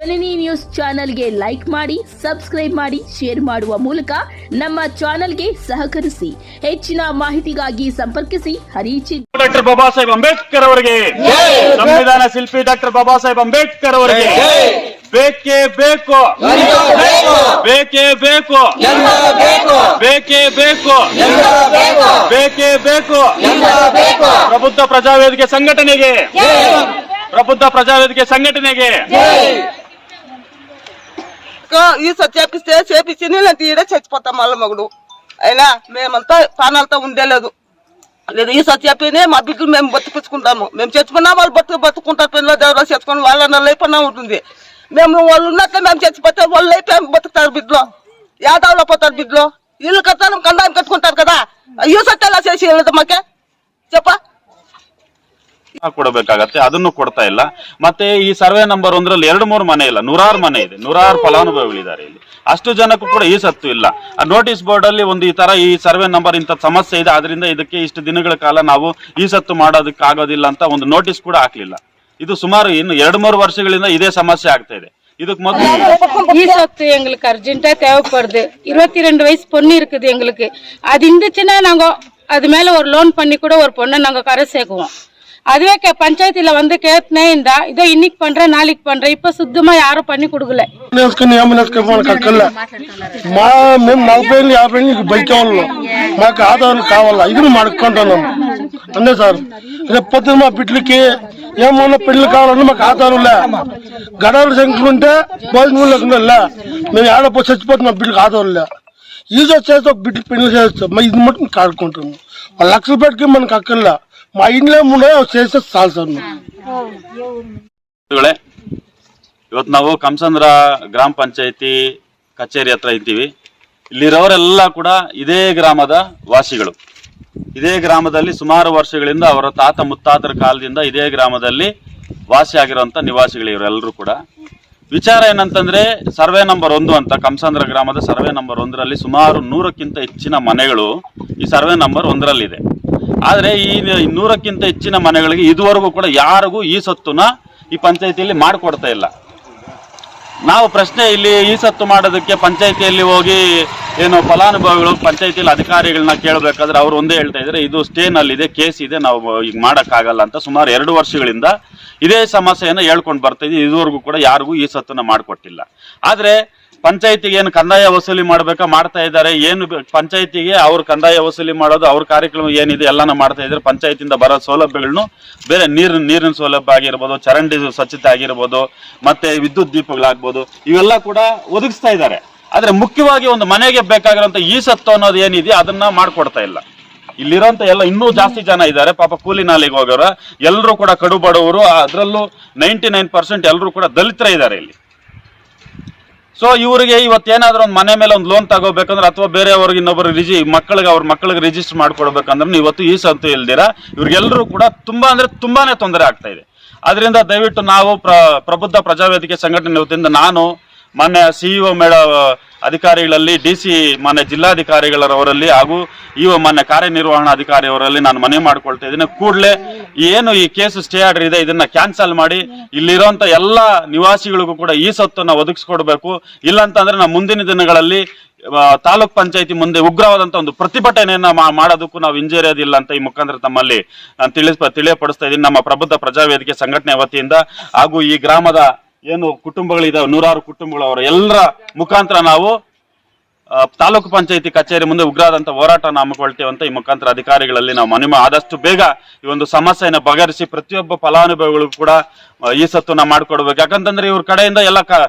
ಜನನಿ news ಚಾನೆಲ್ಗೆ like ಮಾಡಿ, subscribe ಮಾಡಿ, ಶೇರ್ ಮಾಡುವ ಮೂಲಕ ನಮ್ಮ ಚಾನೆಲ್ಗೆ ಸಹಕರಿಸಿ. ಹೆಚ್ಚಿನ ಮಾಹಿತಿಗಾಗಿ ಸಂಪರ್ಕಿಸಿ ಹರಿಚಿ. ಡಾಕ್ಟರ್ ಬಾಬಾ ಸಾಹೇಬ್ ಅಂಬೇಡ್ಕರ್ ಅವರಿಗೆ, ಸಂವಿಧಾನ ಶಿಲ್ಪಿ ಡಾಕ್ಟರ್ ಬಾಬಾ ಸಾಹೇಬ್ ಅಂಬೇಡ್ಕರ್ ಅವರಿಗೆ ಬೇಕೇ ಬೇಕು, ಬೇಕೇ ಬೇಕು, ಬೇಕೇ ಬೇಕು, ಬೇಕೇ ಬೇಕು. ಪ್ರಬುದ್ಧ ಪ್ರಜಾವೇದಿಕೆ ಸಂಘಟನೆಗೆ, ಪ್ರಬುದ್ಧ ప్రజావేదిక సంఘటనಗೆ ఈ సత్యాపిస్తే చేపించి నేను తీయడే చచ్చిపోతాం మళ్ళీ మగుడు అయినా మేమంతా ప్రాణాలతో ఉండేలేదు లేదు. ఈ సత్యాపినే మా బిడ్డలు మేము బతికించుకుంటాము. మేము చచ్చిపోయినా వాళ్ళు బతుకుంటారు. పిల్లలు దేవుడు చచ్చుకొని వాళ్ళ లైఫ్ అన్నా ఉంటుంది. మేము వాళ్ళు ఉన్నట్లే మేము చచ్చిపోతే వాళ్ళ లైఫ్ ఏం బతుకుతారు బిడ్డలు, యాదవ్లో పోతారు బిడ్డలు. ఇల్లు కట్టాలి, కండాయం కట్టుకుంటారు కదా. ఈ సత్యాలు చేసి వెళ్ళదు మాకే చెప్ప ಕೊಡಬೇಕಾಗತ್ತೆ, ಅದನ್ನು ಕೊಡ್ತಾ ಇಲ್ಲ. ಮತ್ತೆ ಈ ಸರ್ವೆ ನಂಬರ್ 1ರಲ್ಲಿ 2-3 ಮನೆ ಇಲ್ಲ, 100 ಮನೆ ಇದೆ, 100 ಫಲಾನುಭವಿಗಳಿದ್ದಾರೆ. ಇಲ್ಲಿ ಅಷ್ಟು ಜನಕ್ಕೂ ಕೂಡ ಈ ಸತ್ತು ಇಲ್ಲ. ಆ ನೋಟಿಸ್ ಬೋರ್ಡ್ ಅಲ್ಲಿ ಒಂದು ಈ ತರ ಈ ಸರ್ವೆ ನಂಬರ್ ಇಂಥ ಸಮಸ್ಯೆ ಇದೆ, ಅದರಿಂದ ಇದಕ್ಕೆ ಇಷ್ಟು ದಿನಗಳ ಕಾಲ ನಾವು ಈ ಸತ್ತು ಮಾಡೋದಕ್ಕೆ ಆಗೋದಿಲ್ಲ ಅಂತ ಒಂದು ನೋಟಿಸ್ ಕೂಡ ಹಾಕ್ಲಿಲ್ಲ. ಇದು ಸುಮಾರು ಇನ್ನು 2-3 ವರ್ಷಗಳಿಂದ ಇದೇ ಸಮಸ್ಯೆ ಆಗ್ತಾ ಇದೆ. இதுக்கு முதல்ல ஈ சொத்து எங்களுக்கு அர்ஜென்ட்டா தேவைப்படுது. 22 வயசு பொண்ணு இருக்குது எங்களுக்கு. அது இருந்துச்சுன்னா நாங்க அது மேல ஒரு லோன் பண்ணி கூட ஒரு பொண்ணை நாங்க கரை சேர்க்குவோம். அதுவே பஞ்சாயத்துல வந்து கேட்னே இருந்தா இதோ இன்னைக்கு பண்றேன் நாளைக்கு பண்றேன், இப்ப சுத்தமா யாரும் பண்ணி கொடுக்கல. మేము 40-50 బయట వాళ్ళం, మాకు ఆధారాలు కావాలా, ఇది మాడుకుంటున్నాం అంతే సార్. రేపు పొద్దున మా బిడ్డలకి ఏమన్నా పెళ్లి కావాలన్నా మాకు ఆధారం లే, గడాల సంఖ్యలు ఉంటే భోజనం లేకుండా మేము ఏడపో చచ్చిపోతున్నాం, మా బిడ్డలకు ఆధారం లే. ఈజీ వచ్చేసి ఒక బిడ్డ పెళ్లి చేస్తాం, మా ఇది మటుకు కాడుకుంటున్నాం. 1 లక్ష రూపాయలకి మనకు అక్కర్లే, మా ఇంట్లో ముందే చేస్తే చాలు సార్. ಇವತ್ತು ನಾವು ಕಂಸಂದ್ರ ಗ್ರಾಮ ಪಂಚಾಯತಿ ಕಚೇರಿ ಹತ್ರ ಇದ್ದೀವಿ. ಇಲ್ಲಿರೋರೆಲ್ಲ ಕೂಡ ಇದೇ ಗ್ರಾಮದ ವಾಸಿಗಳು. ಇದೇ ಗ್ರಾಮದಲ್ಲಿ ಸುಮಾರು ವರ್ಷಗಳಿಂದ ಅವರ ತಾತ ಮುತ್ತಾತರ ಕಾಲದಿಂದ ಇದೇ ಗ್ರಾಮದಲ್ಲಿ ವಾಸಿಯಾಗಿರುವಂತ ನಿವಾಸಿಗಳು ಇವರೆಲ್ಲರೂ ಕೂಡ. ವಿಚಾರ ಏನಂತಂದ್ರೆ ಸರ್ವೆ ನಂಬರ್ 1 ಅಂತ ಕಂಸಂದ್ರ ಗ್ರಾಮದ ಸರ್ವೆ ನಂಬರ್ 1ರಲ್ಲಿ ಸುಮಾರು 100ಕ್ಕಿಂತ ಹೆಚ್ಚಿನ ಮನೆಗಳು ಈ ಸರ್ವೆ ನಂಬರ್ 1ರಲ್ಲಿದೆ. ಆದ್ರೆ ಈ 100ಕ್ಕಿಂತ ಹೆಚ್ಚಿನ ಮನೆಗಳಿಗೆ ಇದುವರೆಗೂ ಕೂಡ ಯಾರಿಗೂ ಈ ಸತ್ತುನ ಈ ಪಂಚಾಯತಿಯಲ್ಲಿ ಮಾಡಿಕೊಡ್ತಾ ಇಲ್ಲ. ನಾವು ಪ್ರಶ್ನೆ ಇಲ್ಲಿ ಈ ಸತ್ತು ಮಾಡೋದಕ್ಕೆ ಪಂಚಾಯತಿಯಲ್ಲಿ ಹೋಗಿ ಏನು ಫಲಾನುಭವಿಗಳು ಪಂಚಾಯತಿಯಲ್ಲಿ ಅಧಿಕಾರಿಗಳನ್ನ ಕೇಳಬೇಕಾದ್ರೆ ಅವ್ರು ಒಂದೇ ಹೇಳ್ತಾ ಇದ್ದಾರೆ, ಇದು ಸ್ಟೇನಲ್ಲಿದೆ, ಕೇಸ್ ಇದೆ, ನಾವು ಈಗ ಮಾಡೋಕ್ಕಾಗಲ್ಲ ಅಂತ. ಸುಮಾರು 2 ವರ್ಷಗಳಿಂದ ಇದೇ ಸಮಸ್ಯೆಯನ್ನು ಹೇಳ್ಕೊಂಡು ಬರ್ತಾ ಇದ್ದೀವಿ. ಇದುವರೆಗೂ ಕೂಡ ಯಾರಿಗೂ ಈ ಸತ್ತನ್ನ ಮಾಡಿಕೊಟ್ಟಿಲ್ಲ. ಆದ್ರೆ ಪಂಚಾಯತಿಗೆ ಏನು ಕಂದಾಯ ವಸೂಲಿ ಮಾಡ್ಬೇಕಾ ಮಾಡ್ತಾ ಇದ್ದಾರೆ. ಏನು ಪಂಚಾಯತಿಗೆ ಅವ್ರ ಕಂದಾಯ ವಸೂಲಿ ಮಾಡೋದು, ಅವ್ರ ಕಾರ್ಯಕ್ರಮ ಏನಿದೆ ಎಲ್ಲಾನು ಮಾಡ್ತಾ ಇದ್ದಾರೆ. ಪಂಚಾಯತಿಯಿಂದ ಬರೋ ಸೌಲಭ್ಯಗಳನ್ನು ಬೇರೆ ನೀರಿನ ಸೌಲಭ್ಯ ಆಗಿರ್ಬೋದು, ಚರಂಡಿ ಸ್ವಚ್ಛತೆ ಆಗಿರ್ಬೋದು, ಮತ್ತೆ ವಿದ್ಯುತ್ ದೀಪಗಳಾಗ್ಬೋದು, ಇವೆಲ್ಲ ಕೂಡ ಒದಗಿಸ್ತಾ ಇದ್ದಾರೆ. ಆದ್ರೆ ಮುಖ್ಯವಾಗಿ ಒಂದು ಮನೆಗೆ ಬೇಕಾಗಿರುವಂತ ಈ ಸತ್ತು ಅನ್ನೋದು ಏನಿದೆ ಅದನ್ನ ಮಾಡ್ಕೊಡ್ತಾ ಇಲ್ಲ. ಇಲ್ಲಿರೋಂತ ಎಲ್ಲ ಇನ್ನೂ ಜಾಸ್ತಿ ಜನ ಇದ್ದಾರೆ, ಪಾಪ ಕೂಲಿ ನಾಲಿಗೆ ಹೋಗೋರು, ಎಲ್ಲರೂ ಕೂಡ ಕಡು ಬಡವರು, ಅದರಲ್ಲೂ 99% ಎಲ್ಲರೂ ಕೂಡ ದಲಿತರ ಇದ್ದಾರೆ ಇಲ್ಲಿ. ಸೊ ಇವರಿಗೆ ಇವತ್ತೇನಾದ್ರೂ ಒಂದು ಮನೆ ಮೇಲೆ ಒಂದು ಲೋನ್ ತಗೋಬೇಕಂದ್ರೆ ಅಥವಾ ಬೇರೆಯವ್ರಿಗೆ ಇನ್ನೊಬ್ಬರು ಅವ್ರ ಮಕ್ಕಳಿಗೆ ರಿಜಿಸ್ಟರ್ ಮಾಡ್ಕೊಡ್ಬೇಕಂದ್ರೆ ಇವತ್ತು ಈ ಸತ್ತು ಇಲ್ದಿರ ಇವ್ರಿಗೆಲ್ಲರೂ ಕೂಡ ತುಂಬಾನೇ ತೊಂದರೆ ಆಗ್ತಾ ಇದೆ. ಅದರಿಂದ ದಯವಿಟ್ಟು ನಾವು ಪ್ರಬುದ್ಧ ಪ್ರಜಾವೇದಿಕೆ ಸಂಘಟನೆ ವತಿಯಿಂದ ನಾನು ಮಾನ್ಯ ಸಿಇಒ ಅಧಿಕಾರಿಗಳಲ್ಲಿ, DC ಮಾನ್ಯ ಜಿಲ್ಲಾಧಿಕಾರಿಗಳವರಲ್ಲಿ ಹಾಗೂ ಮಾನ್ಯ ಕಾರ್ಯನಿರ್ವಹಣಾಧಿಕಾರಿ ಅವರಲ್ಲಿ ನಾನು ಮನವಿ ಮಾಡ್ಕೊಳ್ತಾ ಇದ್ದೀನಿ. ಕೂಡಲೇ ಏನು ಈ ಕೇಸ್ ಸ್ಟೇ ಆರ್ಡರ್ ಇದೆ ಇದನ್ನ ಕ್ಯಾನ್ಸಲ್ ಮಾಡಿ ಇಲ್ಲಿರುವಂತ ಎಲ್ಲ ನಿವಾಸಿಗಳಿಗೂ ಕೂಡ ಈ ಸತ್ತನ್ನ ಒದಗಿಸ್ಕೊಡ್ಬೇಕು. ಇಲ್ಲಂತಂದ್ರೆ ನಾವು ಮುಂದಿನ ದಿನಗಳಲ್ಲಿ ತಾಲೂಕ್ ಪಂಚಾಯತಿ ಮುಂದೆ ಉಗ್ರವಾದಂತ ಒಂದು ಪ್ರತಿಭಟನೆಯನ್ನ ಮಾಡೋದಕ್ಕೂ ನಾವು ಹಿಂಜರಿಯೋದಿಲ್ಲ ಅಂತ ಈ ಮುಖಾಂತರ ತಮ್ಮಲ್ಲಿ ನಾನು ತಿಳಿಯಪಡಿಸ್ತಾ ಇದ್ದೀನಿ. ನಮ್ಮ ಪ್ರಬುದ್ಧ ಪ್ರಜಾವೇದಿಕೆ ಸಂಘಟನೆ ವತಿಯಿಂದ ಹಾಗೂ ಈ ಗ್ರಾಮದ ಏನು ಕುಟುಂಬಗಳಿದಾವೆ 100 ಕುಟುಂಬಗಳು, ಅವರ ಎಲ್ಲರ ಮುಖಾಂತರ ನಾವು ತಾಲೂಕು ಪಂಚಾಯತಿ ಕಚೇರಿ ಮುಂದೆ ಉಗ್ರವಾದಂತ ಹೋರಾಟನ ಹಮ್ಮಿಕೊಳ್ತೇವೆ ಅಂತ ಈ ಮುಖಾಂತರ ಅಧಿಕಾರಿಗಳಲ್ಲಿ ನಾವು ಮನವಿ ಆದಷ್ಟು ಬೇಗ ಈ ಒಂದು ಸಮಸ್ಯೆಯನ್ನು ಬಗೆಹರಿಸಿ ಪ್ರತಿಯೊಬ್ಬ ಫಲಾನುಭವಿಗಳು ಕೂಡ ಈ ಸತ್ತನ್ನ ಮಾಡ್ಕೊಡ್ಬೇಕು. ಯಾಕಂತಂದ್ರೆ ಇವ್ರ ಕಡೆಯಿಂದ ಎಲ್ಲ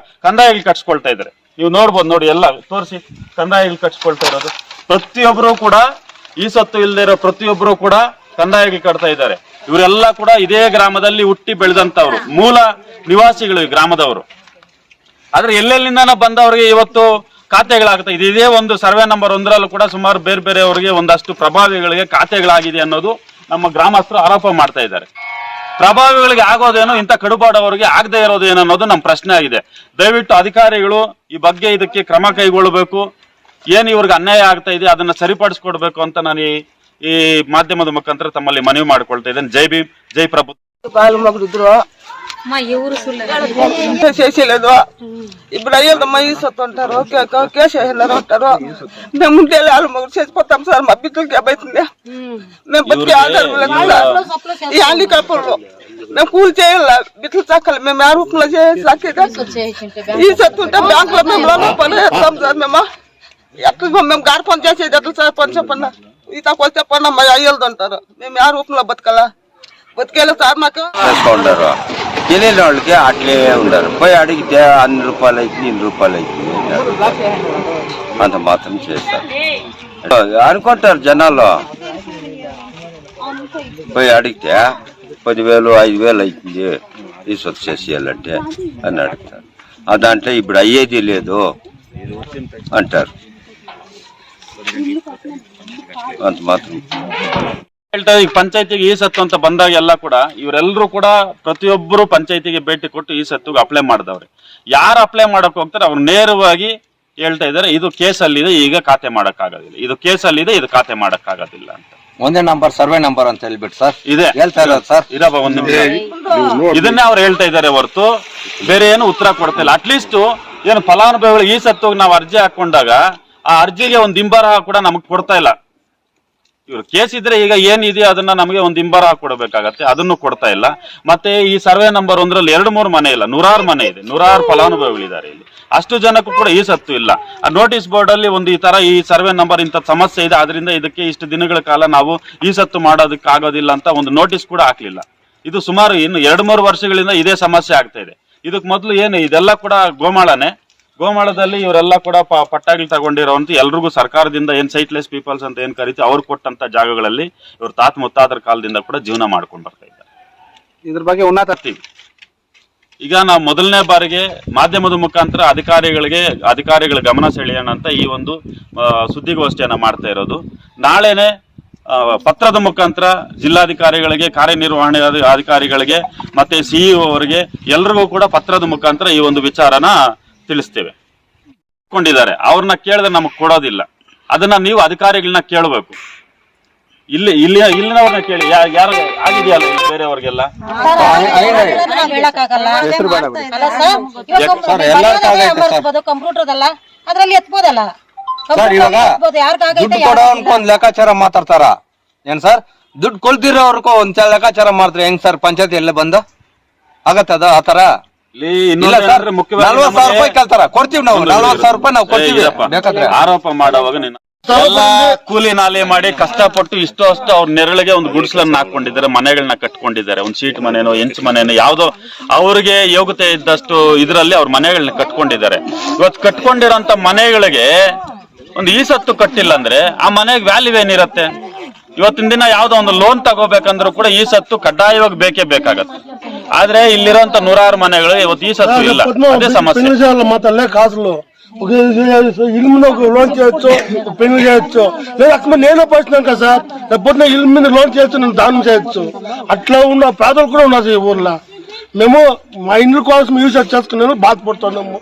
ಕಂದಾಯಗಳು ಕಟ್ಸ್ಕೊಳ್ತಾ ಇದ್ದಾರೆ. ನೀವು ನೋಡ್ಬೋದು, ನೋಡಿ ಎಲ್ಲ ತೋರಿಸಿ ಕಂದಾಯಗಳು ಕಟ್ಸ್ಕೊಳ್ತಾ ಇರೋದು. ಪ್ರತಿಯೊಬ್ಬರು ಕೂಡ ಈ ಸತ್ತು ಇಲ್ಲದೆ ಇರೋ ಪ್ರತಿಯೊಬ್ಬರು ಕೂಡ ಕಂದಾಯಗಳು ಕಟ್ತಾ ಇದ್ದಾರೆ. ಇವರೆಲ್ಲ ಕೂಡ ಇದೇ ಗ್ರಾಮದಲ್ಲಿ ಹುಟ್ಟಿ ಬೆಳೆದಂತವ್ರು, ಮೂಲ ನಿವಾಸಿಗಳು ಈ ಗ್ರಾಮದವರು. ಆದ್ರೆ ಎಲ್ಲೆಲ್ಲಿಂದ ಬಂದವರಿಗೆ ಇವತ್ತು ಖಾತೆಗಳಾಗ್ತಾ ಇದೆ. ಇದೇ ಒಂದು ಸರ್ವೆ ನಂಬರ್ 1ರಲ್ಲೂ ಕೂಡ ಸುಮಾರು ಬೇರೆಯವರಿಗೆ ಒಂದಷ್ಟು ಪ್ರಭಾವಿಗಳಿಗೆ ಖಾತೆಗಳಾಗಿದೆ ಅನ್ನೋದು ನಮ್ಮ ಗ್ರಾಮಸ್ಥರು ಆರೋಪ ಮಾಡ್ತಾ ಇದ್ದಾರೆ. ಪ್ರಭಾವಿಗಳಿಗೆ ಆಗೋದೇನೋ, ಇಂಥ ಕಡುಬಾಡವರಿಗೆ ಆಗದೆ ಇರೋದೇನೋ ಅನ್ನೋದು ನಮ್ಮ ಪ್ರಶ್ನೆ ಆಗಿದೆ. ದಯವಿಟ್ಟು ಅಧಿಕಾರಿಗಳು ಈ ಬಗ್ಗೆ ಇದಕ್ಕೆ ಕ್ರಮ ಕೈಗೊಳ್ಳಬೇಕು. ಏನು ಇವ್ರಿಗೆ ಅನ್ಯಾಯ ಆಗ್ತಾ ಇದೆ ಅದನ್ನ ಸರಿಪಡಿಸ್ಕೊಡ್ಬೇಕು ಅಂತ ನಾನು ಈ ಮಾಧ್ಯಮದ ಮುಖಾಂತರ ತಮ್ಮಲ್ಲಿ ಮನವಿ ಮಾಡಿಕೊಳ್ತಾ ಇದ್ದೇನೆ. ಜೈ ಭೀಮ್, ಜೈ ಪ್ರಭು. ಬಾಲು ಮಗಳಿದ್ರು ఇంత చేసేలేదు ఇప్పుడు అయ్యేదమ్మా ఈ సత్తు ఉంటారు కేసు వేసినారు అంటారు మేము ఉంటే వాళ్ళు మొగ్గు చేసిపోతాం సార్ మా బిడ్డలకి ఏమైతుంది మేము బతికే ఆధారం లేదు ఈ హ్యాండిక్యాప్లు మేము కూలి చేయాల బిడ్డలు చక్కలు మేము ఆ రూపంలో చేసేది ఈ సత్తు ఉంటే బ్యాంక్ లో మేము లోన్ పని చేస్తాం సార్ మేము ఎట్లా మేము గారి పని చేసేది ఎట్లా సార్ పని చెప్పండి ఈత కొలు చెప్పండి మా అయ్యలది అంటారు మేము ఆ రూపంలో బతకాలా బతికేలా సార్ మాకు ఉండరు తెలియని వాళ్ళకి అట్లే ఉండరు పోయి అడిగితే 100 రూపాయలు అవుతుంది 200 రూపాయలు అవుతుంది అంత మాత్రం చేస్తారు అనుకుంటారు జనాలు పోయి అడిగితే 10,000 5,000 అవుతుంది ఈ సొత్తు చేసేయాలంటే అని అడుగుతారు దాంట్లో ఇప్పుడు అయ్యేది లేదు అంటారు అంత మాత్రం ಹೇಳ್ತಾರೆ ಈಗ ಪಂಚಾಯತಿಗೆ ಈ ಸತ್ತು ಅಂತ ಬಂದಾಗ ಎಲ್ಲ ಕೂಡ ಇವರೆಲ್ಲರೂ ಕೂಡ ಪ್ರತಿಯೊಬ್ಬರು ಪಂಚಾಯತಿಗೆ ಭೇಟಿ ಕೊಟ್ಟು ಈ ಸತ್ತಿಗೆ ಅಪ್ಲೈ ಮಾಡಿದವ್ರೆ ಯಾರು ಅಪ್ಲೈ ಮಾಡಕ್ ಹೋಗ್ತಾರೆ ಅವ್ರು ನೇರವಾಗಿ ಹೇಳ್ತಾ ಇದಾರೆ ಇದು ಕೇಸಲ್ಲಿದೆ ಈಗ ಖಾತೆ ಮಾಡಕ್ ಆಗೋದಿಲ್ಲ ಇದು ಕೇಸಲ್ಲಿದೆ ಇದು ಖಾತೆ ಮಾಡಕ್ ಆಗೋದಿಲ್ಲ ಅಂತ ಒಂದೇ ನಂಬರ್ ಸರ್ವೆ ನಂಬರ್ ಅಂತ ಹೇಳ್ಬಿಟ್ಟು ಸರ್ ಇದೆ ಹೇಳ್ತಾ ಇರೋದು ಸರ್ ಇರಪ್ಪ ಒಂದ್ ನಿಮಿಷ ಇದನ್ನೇ ಅವ್ರು ಹೇಳ್ತಾ ಇದಾರೆ ಹೊರತು ಬೇರೆ ಏನು ಉತ್ತರ ಕೊಡ್ತಾ ಇಲ್ಲ ಅಟ್ಲೀಸ್ಟ್ ಏನು ಫಲಾನುಭವಿಗಳು ಈ ಸತ್ತೋಗಿ ನಾವು ಅರ್ಜಿ ಹಾಕೊಂಡಾಗ ಆ ಅರ್ಜಿಗೆ ಒಂದು ಹಿಂಬರಹ ಕೂಡ ನಮಗ್ ಕೊಡ್ತಾ ಇಲ್ಲ ಇವ್ರು ಕೇಸ್ ಇದ್ರೆ ಈಗ ಏನಿದೆ ಅದನ್ನ ನಮಗೆ ಒಂದು ಹಿಂಬರಹ ಕೊಡಬೇಕಾಗತ್ತೆ ಅದನ್ನು ಕೊಡ್ತಾ ಇಲ್ಲ ಮತ್ತೆ ಈ ಸರ್ವೆ ನಂಬರ್ 1ರಲ್ಲಿ 2-3 ಮನೆ ಇಲ್ಲ 100 ಮನೆ ಇದೆ 100 ಫಲಾನುಭವಿಗಳಿದ್ದಾರೆ ಇಲ್ಲಿ ಅಷ್ಟು ಜನಕ್ಕೂ ಕೂಡ ಈ ಸತ್ತು ಇಲ್ಲ ಆ ನೋಟಿಸ್ ಬೋರ್ಡ್ ಅಲ್ಲಿ ಒಂದು ಈ ತರ ಈ ಸರ್ವೆ ನಂಬರ್ ಇಂತ ಸಮಸ್ಯೆ ಇದೆ ಅದರಿಂದ ಇದಕ್ಕೆ ಇಷ್ಟು ದಿನಗಳ ಕಾಲ ನಾವು ಈ ಸತ್ತು ಮಾಡೋದಕ್ಕೆ ಆಗೋದಿಲ್ಲ ಅಂತ ಒಂದು ನೋಟಿಸ್ ಕೂಡ ಹಾಕ್ಲಿಲ್ಲ ಇದು ಸುಮಾರು ಇನ್ನು 2-3 ವರ್ಷಗಳಿಂದ ಇದೇ ಸಮಸ್ಯೆ ಆಗ್ತಾ ಇದೆ ಇದಕ್ಕೆ ಮೊದಲು ಏನು ಇದೆಲ್ಲ ಕೂಡ ಗೋಮಾಳದಲ್ಲಿ ಇವರೆಲ್ಲ ಕೂಡ ಪಟ್ಟಾಗಿ ತಗೊಂಡಿರೋಂತ ಎಲ್ರಿಗೂ ಸರ್ಕಾರದಿಂದ ಏನ್ ಸೈಟ್ಲೆಸ್ ಪೀಪಲ್ಸ್ ಅಂತ ಏನ್ ಕರೀತಿ ಅವ್ರು ಕೊಟ್ಟಂತ ಜಾಗಗಳಲ್ಲಿ ಇವ್ರ ತಾತ ಮುತ್ತಾತರ ಕಾಲದಿಂದ ಕೂಡ ಜೀವನ ಮಾಡ್ಕೊಂಡು ಬರ್ತಾ ಇದ್ದಾರೆ ಇದ್ರ ಬಗ್ಗೆ ಉನ್ನತ ಈಗ ನಾವು ಮೊದಲನೇ ಬಾರಿಗೆ ಮಾಧ್ಯಮದ ಮುಖಾಂತರ ಅಧಿಕಾರಿಗಳ ಗಮನ ಸೆಳೆಯೋಣ ಅಂತ ಈ ಒಂದು ಸುದ್ದಿಗೋಷ್ಠಿಯನ್ನ ಮಾಡ್ತಾ ಇರೋದು ನಾಳೆನೆ ಪತ್ರದ ಮುಖಾಂತರ ಜಿಲ್ಲಾಧಿಕಾರಿಗಳಿಗೆ ಕಾರ್ಯನಿರ್ವಹಣೆ ಅಧಿಕಾರಿಗಳಿಗೆ ಮತ್ತೆ ಸಿಇಒ ಅವರಿಗೆ ಎಲ್ರಿಗೂ ಕೂಡ ಪತ್ರದ ಮುಖಾಂತರ ಈ ಒಂದು ವಿಚಾರನ ತಿಳಿಸ್ತೇವೆ ಕೊಂಡಿದ್ದಾರೆ ಅವ್ರನ್ನ ಕೇಳಿದ್ರೆ ನಮಗ್ ಕೊಡೋದಿಲ್ಲ ಅದನ್ನ ನೀವು ಅಧಿಕಾರಿಗಳನ್ನ ಕೇಳಬೇಕು ಇಲ್ಲಿನವ್ರನ್ನ ಕೇಳಿ ಯಾರು ಆಗಿದೆಯಲ್ಲ ಬೇರೆಯವ್ರಿಗೆಲ್ಲ ಕಂಪ್ಯೂಟರ್ದಲ್ಲ ಅದ್ರಲ್ಲಿ ಎತ್ಬೋದಲ್ಲ ಸರ್ ಇವಾಗ ದುಡ್ಡು ಕೊಡೋನ್ಕೊ ಒಂದ್ ಲೆಕ್ಕಾಚಾರ ಮಾತಾಡ್ತಾರ ಏನ್ ಸರ್ ದುಡ್ಡು ಕೊಲ್ತಿರೋರ್ಗೂ ಒಂದ್ ಲೆಕ್ಕಾಚಾರ ಮಾಡ್ತಾರೆ ಹೆಂಗ್ ಸರ್ ಪಂಚಾಯತಿ ಎಲ್ಲ ಬಂದು ಆಗತ್ತದ ಆತರ 40,000 ರೂಪಾಯಿ ಕೇಳ್ತಾರ ಕೊಡ್ತೀವಿ ನಾವು 40,000 ರೂಪಾಯಿ ನಾವು ಕೊಡ್ತೀವಿ ಬೇಕಾದ್ರೆ ಆರೋಪ ಮಾಡುವಾಗ ನೀನು ಎಲ್ಲ ಕೂಲಿ ನಾಲೆ ಮಾಡಿ ಕಷ್ಟಪಟ್ಟು ಇಷ್ಟು ಅಷ್ಟು ಅವ್ರ ನೆರಳಿಗೆ ಒಂದು ಗುಡಿಸಲನ್ನ ಹಾಕೊಂಡಿದ್ದಾರೆ ಮನೆಗಳನ್ನ ಕಟ್ಕೊಂಡಿದ್ದಾರೆ ಒಂದು ಶೀಟ್ ಮನೆನೋ ಹೆಂಚು ಮನೆನೋ ಯಾವ್ದೋ ಅವ್ರಿಗೆ ಯೋಗ್ಯತೆ ಇದ್ದಷ್ಟು ಇದರಲ್ಲಿ ಅವ್ರ ಮನೆಗಳನ್ನ ಕಟ್ಕೊಂಡಿದ್ದಾರೆ ಇವತ್ತು ಕಟ್ಕೊಂಡಿರೋಂತ ಮನೆಗಳಿಗೆ ಒಂದು ಈ ಸತ್ತು ಕಟ್ಟಿಲ್ಲ ಅಂದ್ರೆ ಆ ಮನೆಗೆ ವ್ಯಾಲ್ಯೂ ಏನಿರತ್ತೆ ಇವತ್ತಿನ ದಿನ ಯಾವ್ದೋ ಒಂದು ಲೋನ್ ತಗೋಬೇಕಂದ್ರೂ ಕೂಡ ಈ ಸತ್ತು ಕಡ್ಡಾಯವಾಗಿ ಬೇಕೇ ಬೇಕಾಗತ್ತೆ ಆದ್ರೆ ಇಲ್ಲಿರೋಂತ 100 ಮನೆಗಳು ಇವತ್ತು ఈ సత్తు ಇಲ್ಲ అదే సమస్య మాతల్లే కాసులు ఇల్లు మీద లోన్ చేయొచ్చు పెళ్లి చేయొచ్చు లేదా అక్కడ నేనే పరిస్థితి కదా సార్ లేకపోతే ఇల్లు మీద లోన్ చేయొచ్చు నేను దానం చేయొచ్చు అట్లా ఉన్న పేదలు కూడా ఉన్నారు ఈ ఊర్లో మేము మా ఇండ్ల కోసం యూజ్ చేసుకున్నాము బాధపడుతున్నాము